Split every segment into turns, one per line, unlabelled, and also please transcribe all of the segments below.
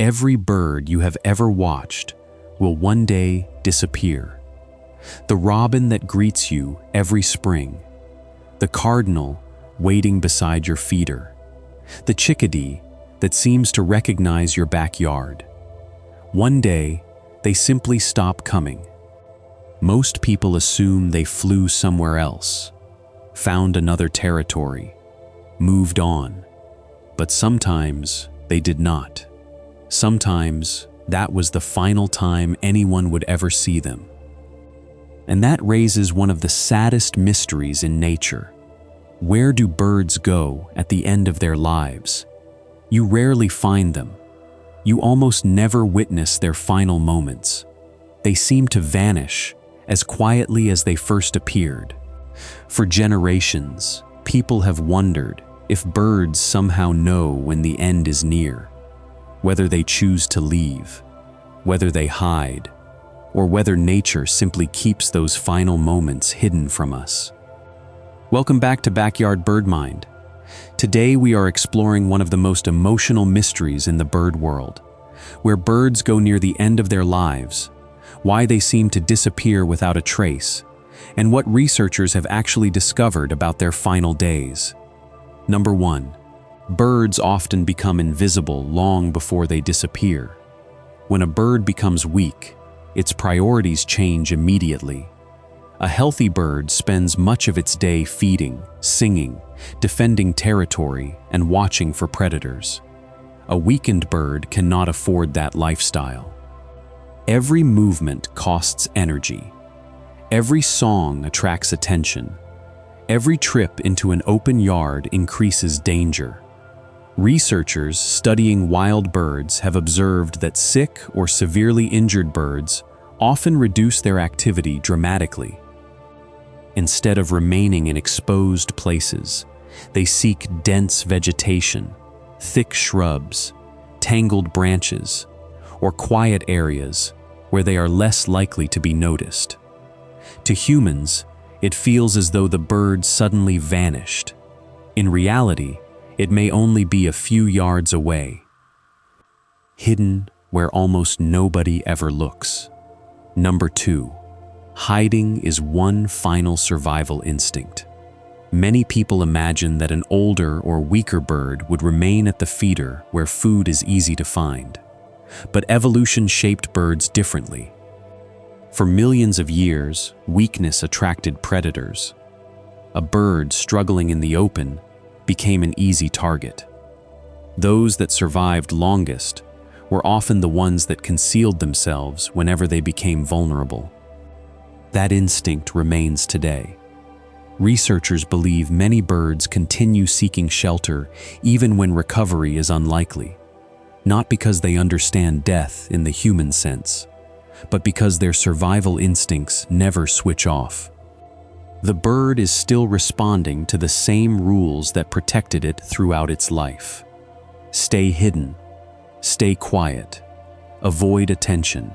Every bird you have ever watched will one day disappear. The robin that greets you every spring, the cardinal waiting beside your feeder, the chickadee that seems to recognize your backyard. One day, they simply stop coming. Most people assume they flew somewhere else, found another territory, moved on. But sometimes they did not. Sometimes that was the final time anyone would ever see them. And that raises one of the saddest mysteries in nature. Where do birds go at the end of their lives? You rarely find them. You almost never witness their final moments. They seem to vanish as quietly as they first appeared. For generations, people have wondered if birds somehow know when the end is near, whether they choose to leave, whether they hide, or whether nature simply keeps those final moments hidden from us. Welcome back to Backyard Bird Mind. Today we are exploring one of the most emotional mysteries in the bird world, where birds go near the end of their lives, why they seem to disappear without a trace, and what researchers have actually discovered about their final days. Number 1. Birds often become invisible long before they disappear. When a bird becomes weak, its priorities change immediately. A healthy bird spends much of its day feeding, singing, defending territory, and watching for predators. A weakened bird cannot afford that lifestyle. Every movement costs energy. Every song attracts attention. Every trip into an open yard increases danger. Researchers studying wild birds have observed that sick or severely injured birds often reduce their activity dramatically. Instead of remaining in exposed places, they seek dense vegetation, thick shrubs, tangled branches, or quiet areas where they are less likely to be noticed. To humans, it feels as though the bird suddenly vanished. In reality, it may only be a few yards away, hidden where almost nobody ever looks. Number 2. Hiding is one final survival instinct. Many people imagine that an older or weaker bird would remain at the feeder where food is easy to find. But evolution shaped birds differently. For millions of years, weakness attracted predators. A bird struggling in the open became an easy target. Those that survived longest were often the ones that concealed themselves whenever they became vulnerable. That instinct remains today. Researchers believe many birds continue seeking shelter even when recovery is unlikely, not because they understand death in the human sense, but because their survival instincts never switch off. The bird is still responding to the same rules that protected it throughout its life. Stay hidden, stay quiet, avoid attention.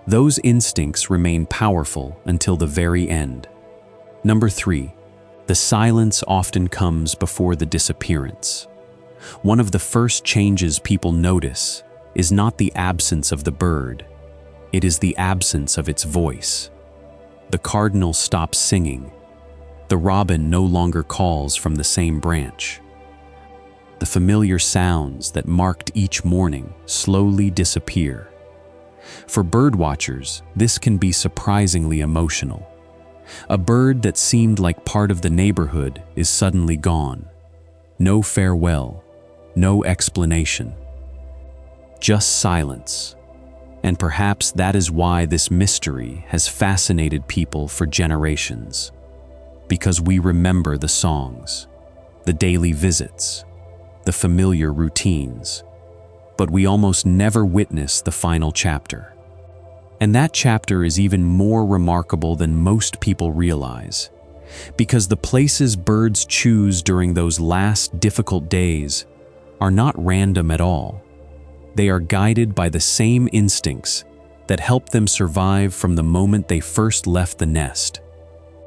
Those instincts remain powerful until the very end. Number 3. The silence often comes before the disappearance. One of the first changes people notice is not the absence of the bird, it is the absence of its voice. The cardinal stops singing. The robin no longer calls from the same branch. The familiar sounds that marked each morning slowly disappear. For birdwatchers, this can be surprisingly emotional. A bird that seemed like part of the neighborhood is suddenly gone. No farewell, no explanation. Just silence. And perhaps that is why this mystery has fascinated people for generations. Because we remember the songs, the daily visits, the familiar routines, but we almost never witness the final chapter. And that chapter is even more remarkable than most people realize, because the places birds choose during those last difficult days are not random at all. They are guided by the same instincts that help them survive from the moment they first left the nest.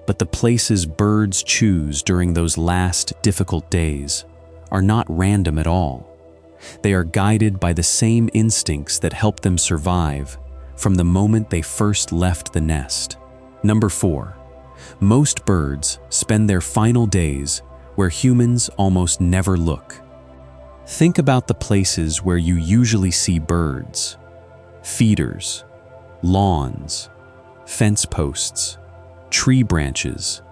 But the places birds choose during those last difficult days are not random at all. They are guided by the same instincts that help them survive from the moment they first left the nest. Number 4. Most birds spend their final days where humans almost never look. Think about the places where you usually see birds: feeders, lawns, fence posts, tree branches.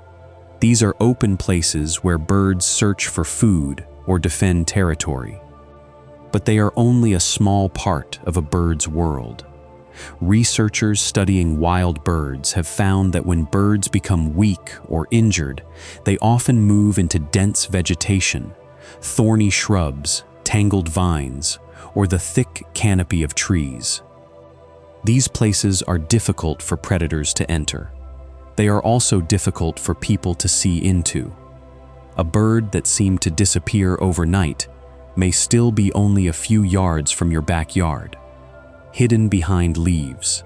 These are open places where birds search for food or defend territory. But they are only a small part of a bird's world. Researchers studying wild birds have found that when birds become weak or injured, they often move into dense vegetation, thorny shrubs, tangled vines, or the thick canopy of trees. These places are difficult for predators to enter. They are also difficult for people to see into. A bird that seemed to disappear overnight may still be only a few yards from your backyard, hidden behind leaves,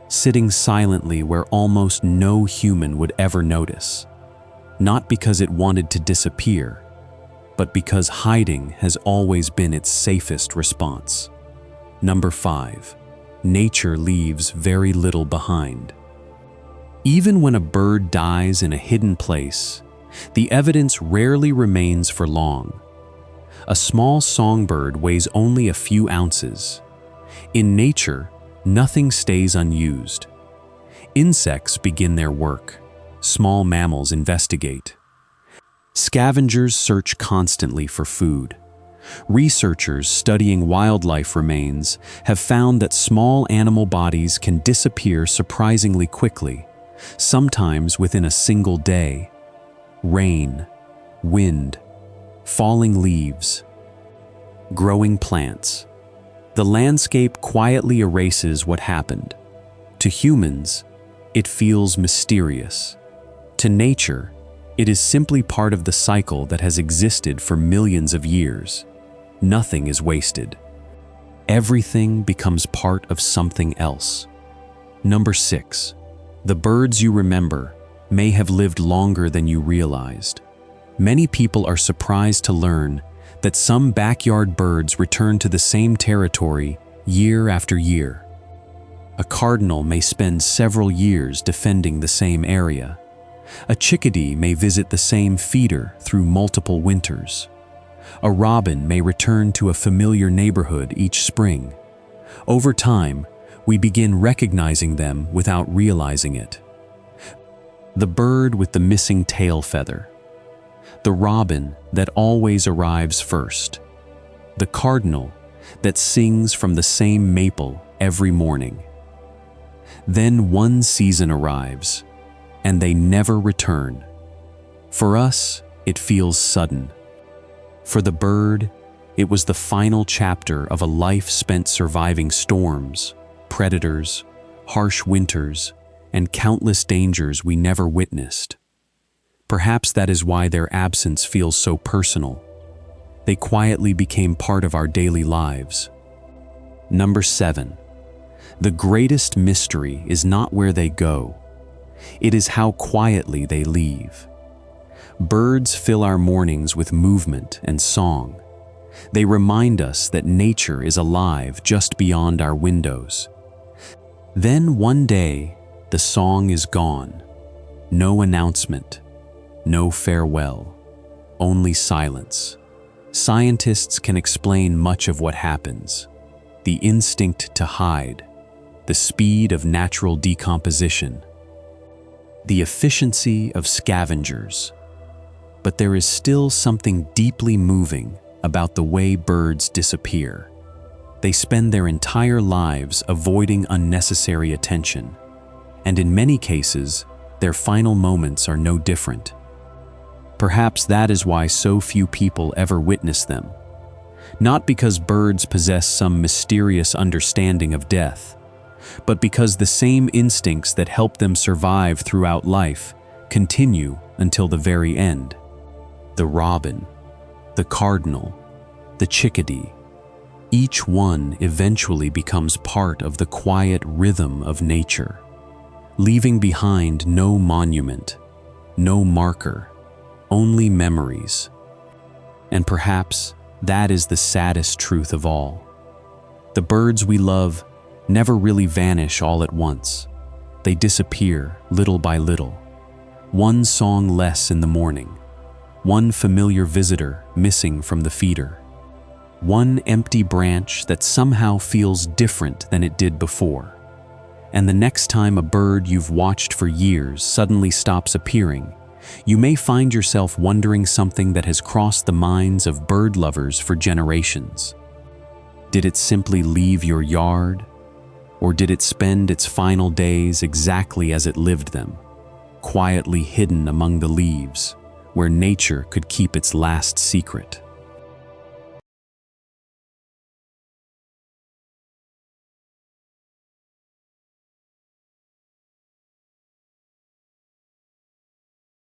sitting silently where almost no human would ever notice, not because it wanted to disappear, but because hiding has always been its safest response. Number 5. Nature leaves very little behind. Even when a bird dies in a hidden place, the evidence rarely remains for long. A small songbird weighs only a few ounces. In nature, nothing stays unused. Insects begin their work. Small mammals investigate. Scavengers search constantly for food. Researchers studying wildlife remains have found that small animal bodies can disappear surprisingly quickly, sometimes within a single day. Rain, wind, falling leaves, growing plants. The landscape quietly erases what happened. To humans, it feels mysterious. To nature, it is simply part of the cycle that has existed for millions of years. Nothing is wasted. Everything becomes part of something else. Number 6. The birds you remember may have lived longer than you realized. Many people are surprised to learn that some backyard birds return to the same territory year after year. A cardinal may spend several years defending the same area. A chickadee may visit the same feeder through multiple winters. A robin may return to a familiar neighborhood each spring. Over time, we begin recognizing them without realizing it. The bird with the missing tail feather. The robin that always arrives first. The cardinal that sings from the same maple every morning. Then one season arrives, and they never return. For us, it feels sudden. For the bird, it was the final chapter of a life spent surviving storms, predators, harsh winters, and countless dangers we never witnessed. Perhaps that is why their absence feels so personal. They quietly became part of our daily lives. Number 7. The greatest mystery is not where they go. It is how quietly they leave. Birds fill our mornings with movement and song. They remind us that nature is alive just beyond our windows. Then one day, the song is gone. No announcement, no farewell, only silence. Scientists can explain much of what happens: the instinct to hide, the speed of natural decomposition, the efficiency of scavengers. But there is still something deeply moving about the way birds disappear. They spend their entire lives avoiding unnecessary attention, and in many cases, their final moments are no different. Perhaps that is why so few people ever witness them. Not because birds possess some mysterious understanding of death, but because the same instincts that help them survive throughout life continue until the very end. The robin, the cardinal, the chickadee, each one eventually becomes part of the quiet rhythm of nature, leaving behind no monument, no marker, only memories. And perhaps That is the saddest truth of all. The birds we love never really vanish all at once. They disappear little by little. One song less in the morning. One familiar visitor missing from the feeder. One empty branch that somehow feels different than it did before. And the next time a bird you've watched for years suddenly stops appearing, you may find yourself wondering something that has crossed the minds of bird lovers for generations. Did it simply leave your yard? Or did it spend its final days exactly as it lived them, quietly hidden among the leaves, where nature could keep its last secret?